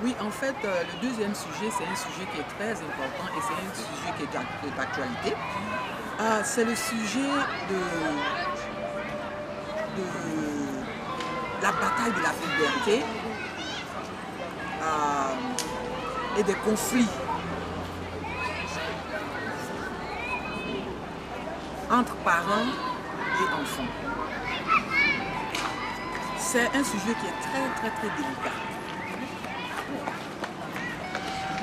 Oui, en fait, le deuxième sujet, c'est un sujet qui est très important et c'est un sujet qui est d'actualité. C'est le sujet de la bataille de la liberté et des conflits entre parents et enfants. C'est un sujet qui est très délicat.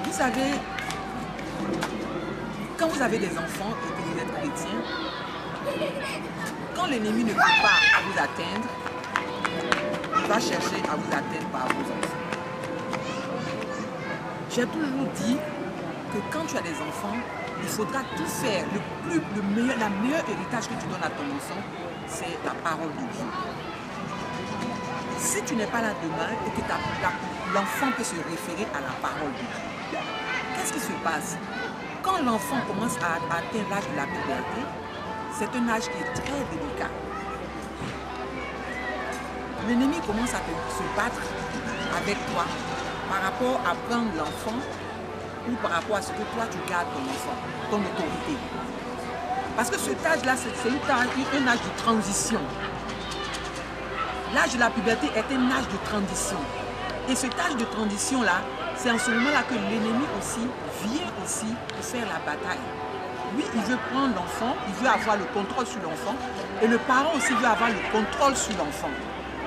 Vous savez, quand vous avez des enfants et que vous êtes chrétien, quand l'ennemi ne peut pas vous atteindre, il va chercher à vous atteindre par vos enfants. J'ai toujours dit que quand tu as des enfants, il faudra tout faire. La meilleure héritage que tu donnes à ton enfant, c'est la parole de Dieu. Si tu n'es pas là demain et que l'enfant peut se référer à la parole de Dieu, qu'est-ce qui se passe? Quand l'enfant commence à atteindre l'âge de la puberté, c'est un âge qui est très délicat. L'ennemi commence à se battre avec toi par rapport à prendre l'enfant ou par rapport à ce que toi tu gardes ton enfant, ton autorité. Parce que cet âge-là, c'est un âge de transition. L'âge de la puberté est un âge de transition. Et cet âge de transition-là, c'est en ce moment-là que l'ennemi aussi vient aussi pour faire la bataille. Lui, il veut prendre l'enfant, il veut avoir le contrôle sur l'enfant, et le parent aussi veut avoir le contrôle sur l'enfant.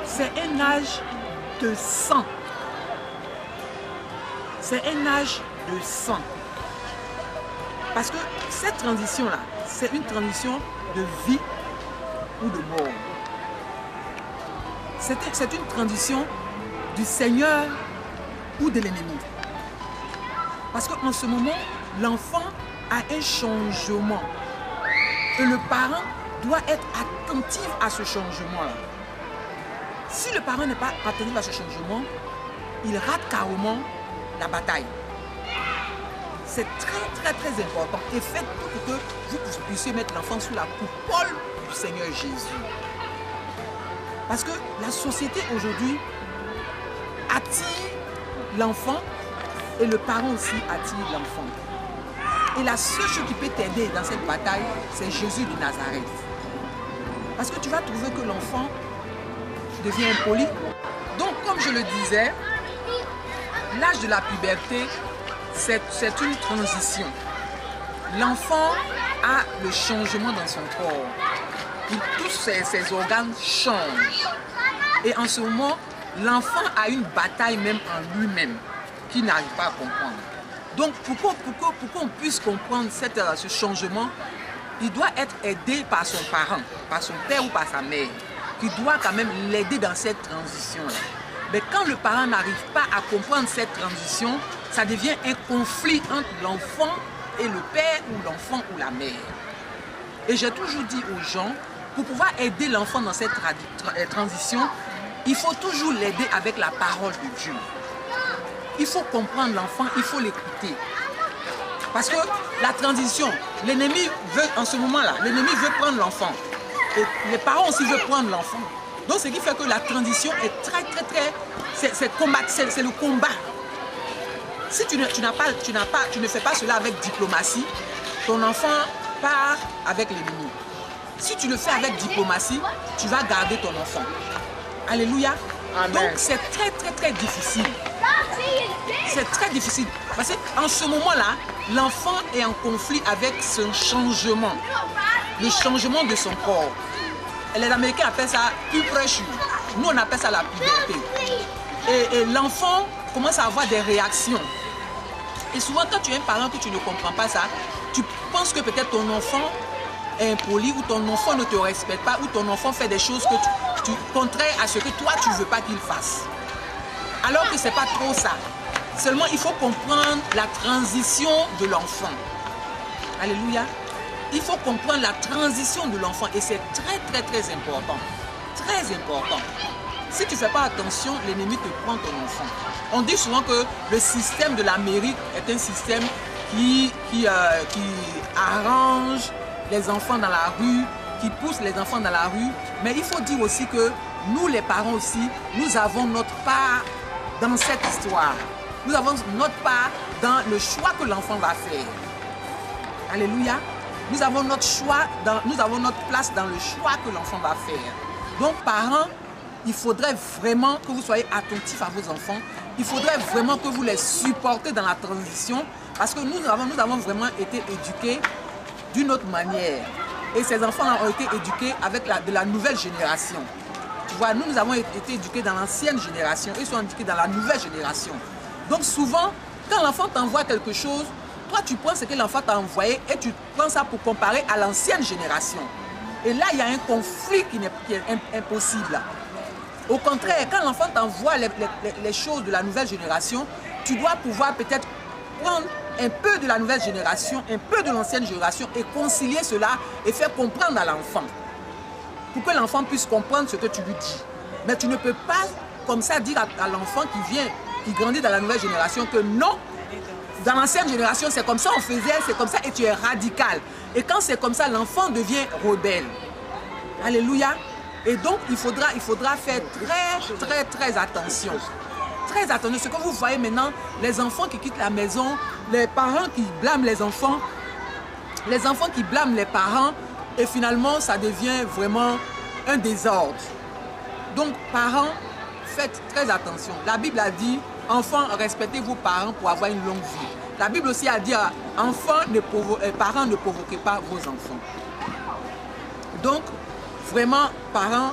C'est un âge de sang. C'est un âge de sang. Parce que cette transition-là, c'est une transition de vie ou de mort. C'est une transition du Seigneur ou de l'ennemi. Parce qu'en ce moment, l'enfant a un changement. Et le parent doit être attentif à ce changement-là. Si le parent n'est pas attentif à ce changement, il rate carrément la bataille. C'est très important. Et faites pour que vous puissiez mettre l'enfant sous la coupole du Seigneur Jésus. Parce que la société aujourd'hui attire l'enfant et le parent aussi attire l'enfant. Et la seule chose qui peut t'aider dans cette bataille, c'est Jésus de Nazareth. Parce que tu vas trouver que l'enfant devient impoli. Donc, comme je le disais, l'âge de la puberté, c'est une transition. L'enfant a le changement dans son corps. Tous ses organes changent. Et en ce moment, l'enfant a une bataille même en lui-même qu'il n'arrive pas à comprendre. Donc, pour qu'on puisse comprendre ce changement, il doit être aidé par son parent, par son père ou par sa mère, qui doit quand même l'aider dans cette transition-là. Mais quand le parent n'arrive pas à comprendre cette transition, ça devient un conflit entre l'enfant et le père ou l'enfant ou la mère. Et j'ai toujours dit aux gens, pour pouvoir aider l'enfant dans cette transition, il faut toujours l'aider avec la parole de Dieu. Il faut comprendre l'enfant, il faut l'écouter. Parce que la transition, l'ennemi veut, en ce moment-là, l'ennemi veut prendre l'enfant. Et les parents aussi veulent prendre l'enfant. Donc ce qui fait que la transition est c'est le combat. Si tu ne fais pas cela avec diplomatie, ton enfant part avec l'ennemi. Si tu le fais avec diplomatie, tu vas garder ton enfant. Alléluia. Amen. Donc c'est très difficile. C'est très difficile. Parce qu'en ce moment-là, l'enfant est en conflit avec son changement. Le changement de son corps. Et les Américains appellent ça puberty. Nous, on appelle ça la puberté. Et l'enfant commence à avoir des réactions. Et souvent, quand tu es un parent que tu ne comprends pas ça, tu penses que peut-être ton enfant est impoli ou ton enfant ne te respecte pas ou ton enfant fait des choses que contraires à ce que toi, tu ne veux pas qu'il fasse. Alors que ce n'est pas trop ça. Seulement, il faut comprendre la transition de l'enfant. Alléluia. Il faut comprendre la transition de l'enfant et c'est très important. Très important. Si tu ne fais pas attention, l'ennemi te prend ton enfant. On dit souvent que le système de l'Amérique est un système qui arrange les enfants dans la rue, qui pousse les enfants dans la rue. Mais il faut dire aussi que nous, les parents aussi, nous avons notre part dans cette histoire. Nous avons notre part dans le choix que l'enfant va faire. Alléluia. Nous avons notre choix, nous avons notre place dans le choix que l'enfant va faire. Donc, parents, il faudrait vraiment que vous soyez attentifs à vos enfants. Il faudrait vraiment que vous les supportez dans la transition parce que nous avons vraiment été éduqués d'une autre manière. Et ces enfants-là ont été éduqués avec de la nouvelle génération. Tu vois, nous avons été éduqués dans l'ancienne génération. Ils sont éduqués dans la nouvelle génération. Donc souvent, quand l'enfant t'envoie quelque chose, toi tu prends ce que l'enfant t'a envoyé et tu prends ça pour comparer à l'ancienne génération. Et là, il y a un conflit qui est impossible. Au contraire, quand l'enfant t'envoie les choses de la nouvelle génération, tu dois pouvoir peut-être prendre un peu de la nouvelle génération, un peu de l'ancienne génération et concilier cela et faire comprendre à l'enfant. Pour que l'enfant puisse comprendre ce que tu lui dis. Mais tu ne peux pas comme ça dire à l'enfant qui grandit dans la nouvelle génération que non, dans l'ancienne génération c'est comme ça on faisait, c'est comme ça et tu es radical. Et quand c'est comme ça, l'enfant devient rebelle. Alléluia. Et donc il faudra faire très attention. Très attention. Ce que vous voyez maintenant, les enfants qui quittent la maison, les parents qui blâment les enfants qui blâment les parents, et finalement ça devient vraiment un désordre. Donc parents, faites très attention. La Bible a dit, enfants, respectez vos parents pour avoir une longue vie. La Bible aussi a dit, parents, ne provoquez pas vos enfants. Donc, vraiment, parents,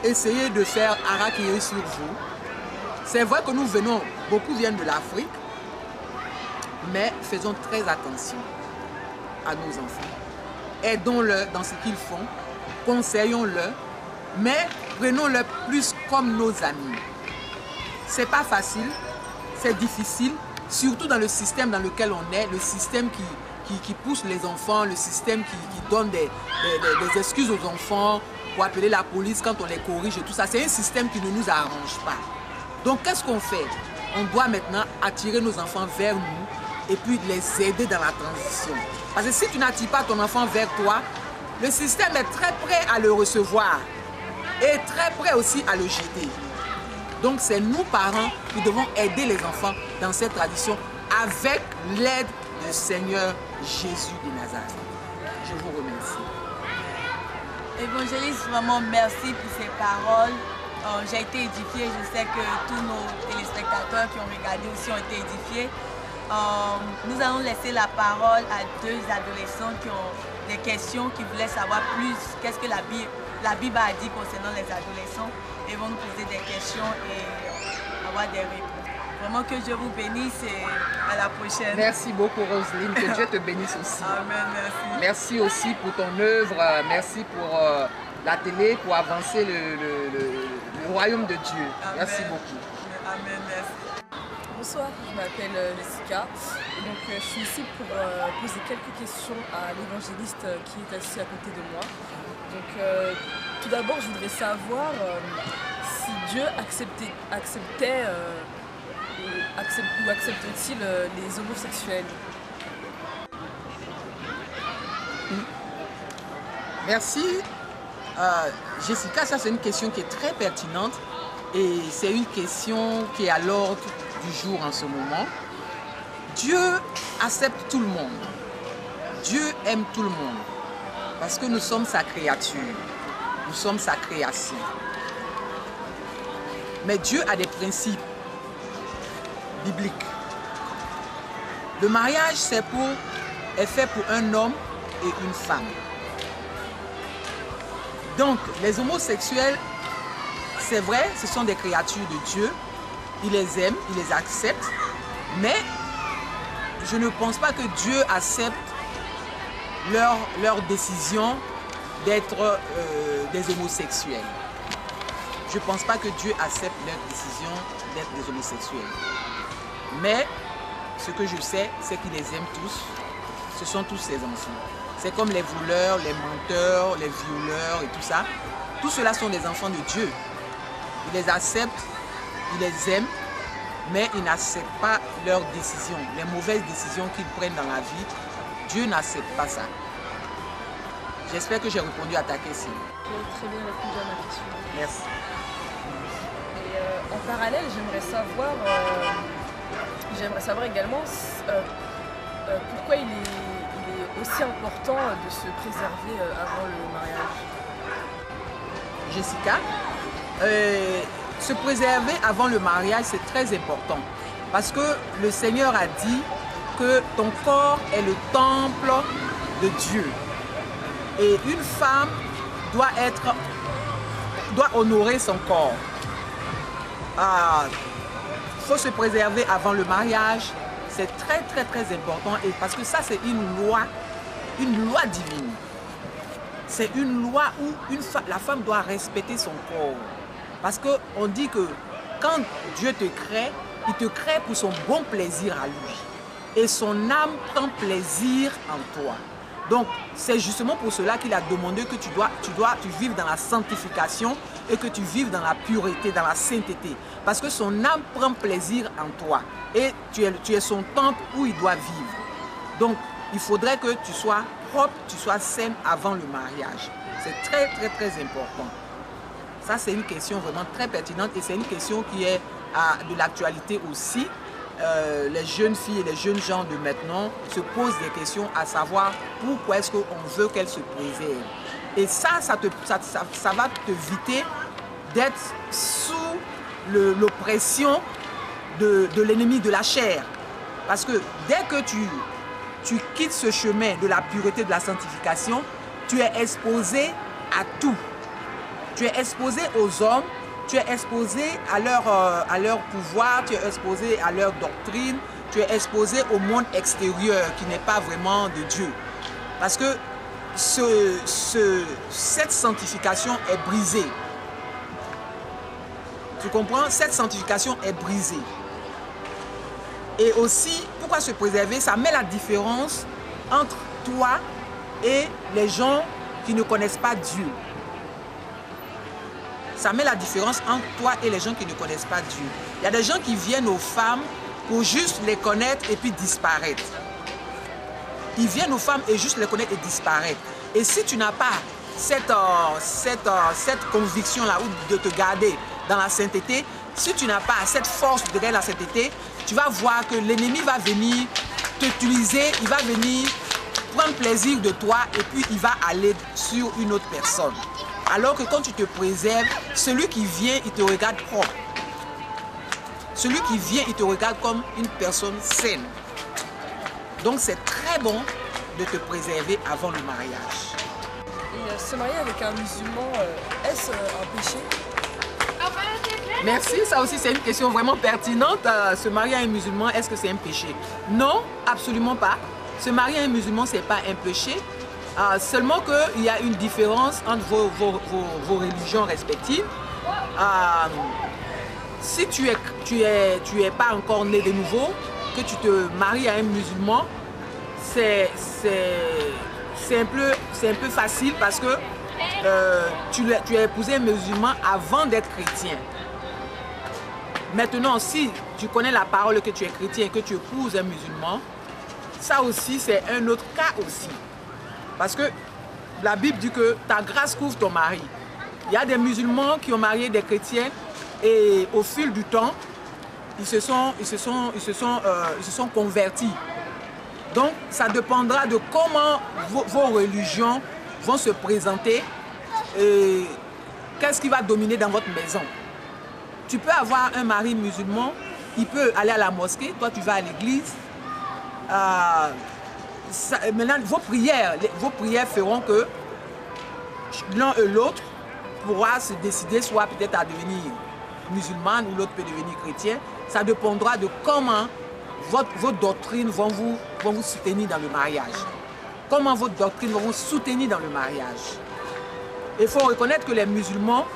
essayez de faire harakiri sur vous. C'est vrai que nous venons, beaucoup viennent de l'Afrique, mais faisons très attention à nos enfants. Aidons-le dans ce qu'ils font, conseillons-le, mais prenons-le plus comme nos amis. C'est pas facile, c'est difficile, surtout dans le système dans lequel on est, le système qui pousse les enfants, le système qui donne des excuses aux enfants pour appeler la police quand on les corrige et tout ça. C'est un système qui ne nous arrange pas. Donc qu'est-ce qu'on fait? On doit maintenant attirer nos enfants vers nous et puis les aider dans la transition. Parce que si tu n'attires pas ton enfant vers toi, le système est très prêt à le recevoir et très prêt aussi à le jeter. Donc c'est nous, parents, qui devons aider les enfants dans cette tradition avec l'aide du Seigneur Jésus de Nazareth. Je vous remercie. Évangéliste, vraiment merci pour ces paroles. J'ai été édifiée, je sais que tous nos téléspectateurs qui ont regardé aussi ont été édifiés. Nous allons laisser la parole à deux adolescents qui ont des questions, qui voulaient savoir plus qu'est-ce que la Bible a dit concernant les adolescents. Ils vont nous poser des questions et avoir des réponses. Vraiment que Dieu vous bénisse et à la prochaine. Merci beaucoup Roselyne, que Dieu te bénisse aussi. Amen, merci. Merci aussi pour ton œuvre, merci pour la télé, pour avancer le royaume de Dieu. Amen. Merci beaucoup. Amen, merci. Bonsoir, je m'appelle Jessica et donc je suis ici pour poser quelques questions à l'évangéliste qui est assis à côté de moi. Donc tout d'abord je voudrais savoir si Dieu acceptait ou accepte-t-il les homosexuels? Merci Jessica, ça c'est une question qui est très pertinente et c'est une question qui est à l'ordre du jour en ce moment. Dieu accepte tout le monde. Dieu aime tout le monde parce que nous sommes sa créature. Nous sommes sa création. Mais Dieu a des principes bibliques. Le mariage est fait pour un homme et une femme. Donc, les homosexuels, c'est vrai, ce sont des créatures de Dieu. Il les aime, il les accepte. Mais je ne pense pas que Dieu accepte leur décision d'être des homosexuels. Je ne pense pas que Dieu accepte leur décision d'être des homosexuels. Mais ce que je sais, c'est qu'il les aime tous. Ce sont tous ses enfants. C'est comme les voleurs, les menteurs, les violeurs et tout ça. Tous ceux-là sont des enfants de Dieu. Il les accepte, il les aime, mais il n'accepte pas leurs décisions, les mauvaises décisions qu'ils prennent dans la vie. Dieu n'accepte pas ça. J'espère que j'ai répondu à ta question. Tu as très bien répondu à ma question. Merci. Et en parallèle, j'aimerais savoir j'aimerais savoir également pourquoi il est aussi important de se préserver avant le mariage. Jessica, se préserver avant le mariage, c'est très important. Parce que le Seigneur a dit que ton corps est le temple de Dieu. Et une femme doit honorer son corps. Faut se préserver avant le mariage. C'est très important. Et parce que ça, c'est une loi divine. C'est une loi où la femme doit respecter son corps. Parce qu'on dit que quand Dieu te crée, il te crée pour son bon plaisir à lui. Et son âme prend plaisir en toi. Donc, c'est justement pour cela qu'il a demandé que tu vives dans la sanctification et que tu vives dans la pureté, dans la sainteté. Parce que son âme prend plaisir en toi. Et tu es son temple où il doit vivre. Donc, il faudrait que tu sois propre, tu sois saine avant le mariage. C'est très important. Ça, c'est une question vraiment très pertinente et c'est une question qui est de l'actualité aussi. Les jeunes filles et les jeunes gens de maintenant se posent des questions à savoir pourquoi est-ce qu'on veut qu'elles se préservent. Et ça va t'éviter d'être sous l'oppression de l'ennemi de la chair. Parce que dès que tu quittes ce chemin de la pureté, de la sanctification, tu es exposé à tout. Tu es exposé aux hommes, tu es exposé à leur pouvoir, tu es exposé à leur doctrine, tu es exposé au monde extérieur qui n'est pas vraiment de Dieu. Parce que cette sanctification est brisée. Tu comprends? Cette sanctification est brisée. Et aussi, pourquoi se préserver? Ça met la différence entre toi et les gens qui ne connaissent pas Dieu. Ça met la différence entre toi et les gens qui ne connaissent pas Dieu. Il y a des gens qui viennent aux femmes pour juste les connaître et puis disparaître. Ils viennent aux femmes et juste les connaître et disparaître. Et si tu n'as pas cette conviction-là de te garder dans la sainteté, si tu n'as pas cette force de garder la sainteté, tu vas voir que l'ennemi va venir t'utiliser, il va venir prendre plaisir de toi et puis il va aller sur une autre personne. Alors que quand tu te préserves, celui qui vient, il te regarde propre. Celui qui vient, il te regarde comme une personne saine. Donc c'est très bon de te préserver avant le mariage. Et se marier avec un musulman, est-ce un péché? Merci, ça aussi c'est une question vraiment pertinente. Se marier à un musulman, est-ce que c'est un péché? Non, absolument pas. Se marier à un musulman, ce n'est pas un péché. Seulement qu'il y a une différence entre vos religions respectives. Si tu es pas encore né de nouveau, que tu te maries à un musulman, c'est un peu facile parce que tu as épousé un musulman avant d'être chrétien. Maintenant, si tu connais la parole que tu es chrétien et que tu épouses un musulman, ça aussi c'est un autre cas aussi. Parce que la Bible dit que ta grâce couvre ton mari. Il y a des musulmans qui ont marié des chrétiens et au fil du temps, ils se sont convertis. Donc, ça dépendra de comment vos religions vont se présenter et qu'est-ce qui va dominer dans votre maison. Tu peux avoir un mari musulman, il peut aller à la mosquée, toi tu vas à l'église. Maintenant, vos prières feront que l'un et l'autre pourra se décider soit peut-être à devenir musulmane ou l'autre peut devenir chrétien. Ça dépendra de comment vos doctrines vont vous soutenir dans le mariage. Comment vos doctrines vont vous soutenir dans le mariage. Il faut reconnaître que les musulmans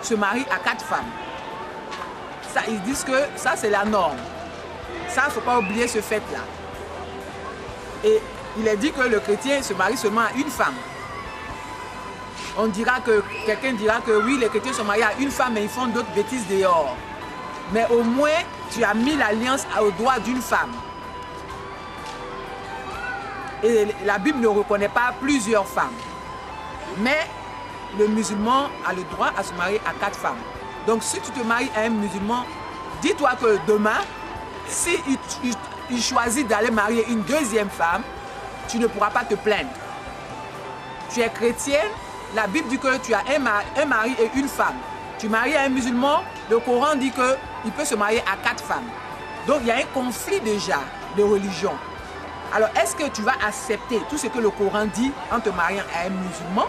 se marient à 4 femmes. Ça, ils disent que ça c'est la norme. Ça, il ne faut pas oublier ce fait-là. Et il est dit que le chrétien se marie seulement à une femme. Quelqu'un dira que oui, les chrétiens sont mariés à une femme, mais ils font d'autres bêtises dehors. Mais au moins, tu as mis l'alliance au doigt d'une femme. Et la Bible ne reconnaît pas plusieurs femmes. Mais le musulman a le droit à se marier à 4 femmes. Donc si tu te maries à un musulman, dis-toi que demain, si il choisit d'aller marier une deuxième femme, tu ne pourras pas te plaindre. Tu es chrétienne, la Bible dit que tu as un mari et une femme. Tu maries un musulman, le Coran dit qu'il peut se marier à 4 femmes. Donc il y a un conflit déjà de religion. Alors est-ce que tu vas accepter tout ce que le Coran dit en te mariant à un musulman?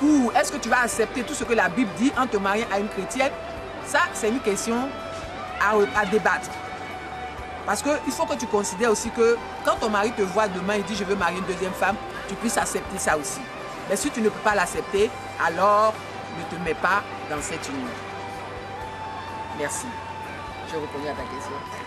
Ou est-ce que tu vas accepter tout ce que la Bible dit en te mariant à une chrétienne? Ça, c'est une question à débattre. Parce qu'il faut que tu considères aussi que quand ton mari te voit demain et dit je veux marier une deuxième femme, tu puisses accepter ça aussi. Mais si tu ne peux pas l'accepter, alors ne te mets pas dans cette union. Merci. Je réponds à ta question.